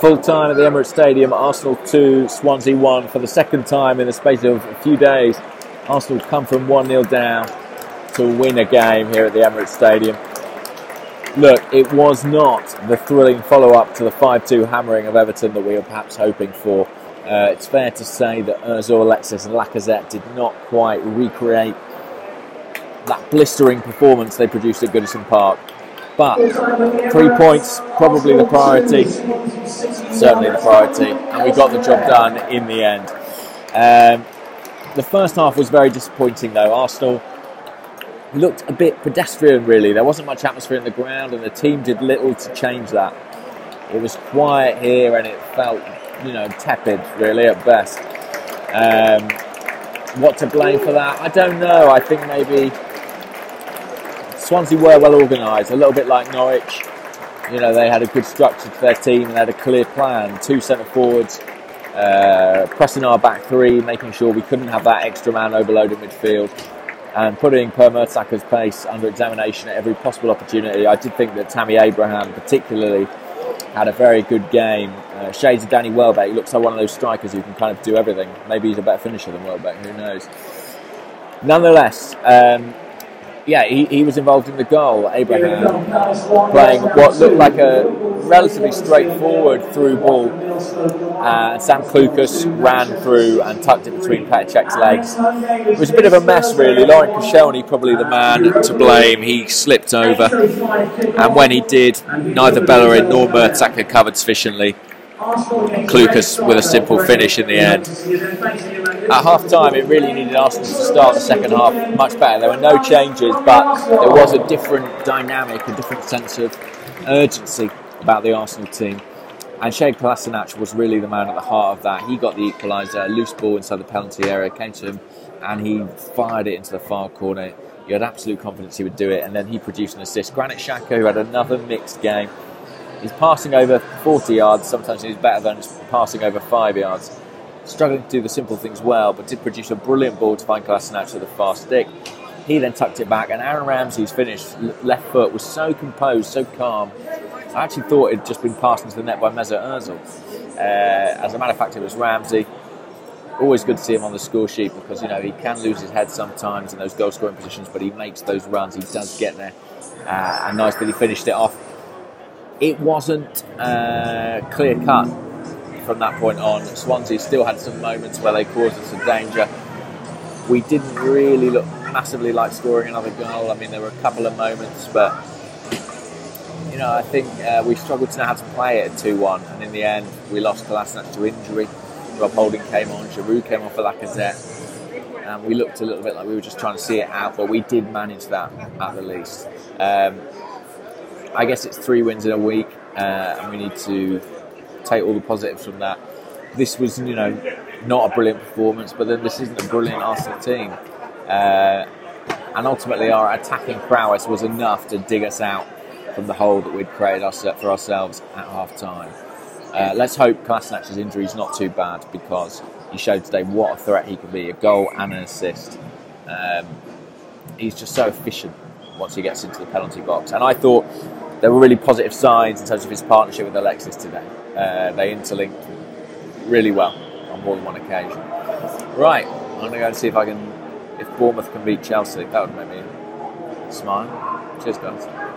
Full time at the Emirates Stadium, Arsenal 2, Swansea 1 for the second time in the space of a few days. Arsenal come from 1-0 down to win a game here at the Emirates Stadium. Look, it was not the thrilling follow-up to the 5-2 hammering of Everton that we were perhaps hoping for. It's fair to say that Ozil, Alexis and Lacazette did not quite recreate that blistering performance they produced at Goodison Park. But 3 points, probably the priority, certainly the priority, and we got the job done in the end. The first half was very disappointing though. Arsenal looked a bit pedestrian really. There wasn't much atmosphere in the ground and the team did little to change that. It was quiet here and it felt, tepid really at best. What to blame for that? I don't know. I think maybe Swansea were well organised, a little bit like Norwich. They had a good structure to their team and they had a clear plan. 2 centre forwards, pressing our back three, making sure we couldn't have that extra man overload in midfield, and putting Per Mertesacker's pace under examination at every possible opportunity. I did think that Tammy Abraham particularly had a very good game. Shades of Danny Welbeck. He looks like one of those strikers who can kind of do everything. Maybe he's a better finisher than Welbeck, who knows. Nonetheless, he was involved in the goal. Abraham playing what looked like a relatively straightforward through ball. Sam Klukas ran through and tucked it between Petr Cech's legs. It was a bit of a mess really. Lauren Koscielny probably the man to blame. He slipped over, and when he did, neither Bellerin nor Mertesacker covered sufficiently. Klukas with a simple finish in the end. At half time it really needed Arsenal to start the second half much better. There were no changes, but there was a different dynamic, a different sense of urgency about the Arsenal team. And Kolasinac was really the man at the heart of that. He got the equaliser, loose ball inside the penalty area, came to him and he fired it into the far corner. You had absolute confidence he would do it, and then he produced an assist. Granit Xhaka, who had another mixed game. He's passing over 40 yards, sometimes he's better than passing over 5 yards. Struggling to do the simple things well, but did produce a brilliant ball to find Kolasinac with a fast stick. He then tucked it back, and Aaron Ramsey's finish, left foot, was so composed, so calm. I actually thought it had just been passed into the net by Mesut Ozil. As a matter of fact, it was Ramsey. Always good to see him on the score sheet because, he can lose his head sometimes in those goal-scoring positions, but he makes those runs, he does get there. And nice that he finished it off. It wasn't clear-cut from that point on. Swansea still had some moments where they caused us some danger. We didn't really look massively like scoring another goal. I mean, there were a couple of moments, but I think we struggled to know how to play it at 2-1, and in the end we lost Kolasinac to injury. Rob Holding came on, Giroud came on for Lacazette, and we looked a little bit like we were just trying to see it out, but we did manage that at the least. I guess it's 3 wins in a week, and we need to take all the positives from that. This was, not a brilliant performance, but then this isn't a brilliant Arsenal team. And ultimately our attacking prowess was enough to dig us out from the hole that we'd created for ourselves at half-time. Let's hope Kolasinac's injury is not too bad, because he showed today what a threat he can be, a goal and an assist. He's just so efficient once he gets into the penalty box. And I thought there were really positive signs in terms of his partnership with Alexis today. They interlinked really well on more than one occasion. Right, I'm going to go and see if Bournemouth can beat Chelsea. That would make me smile. Cheers, guys.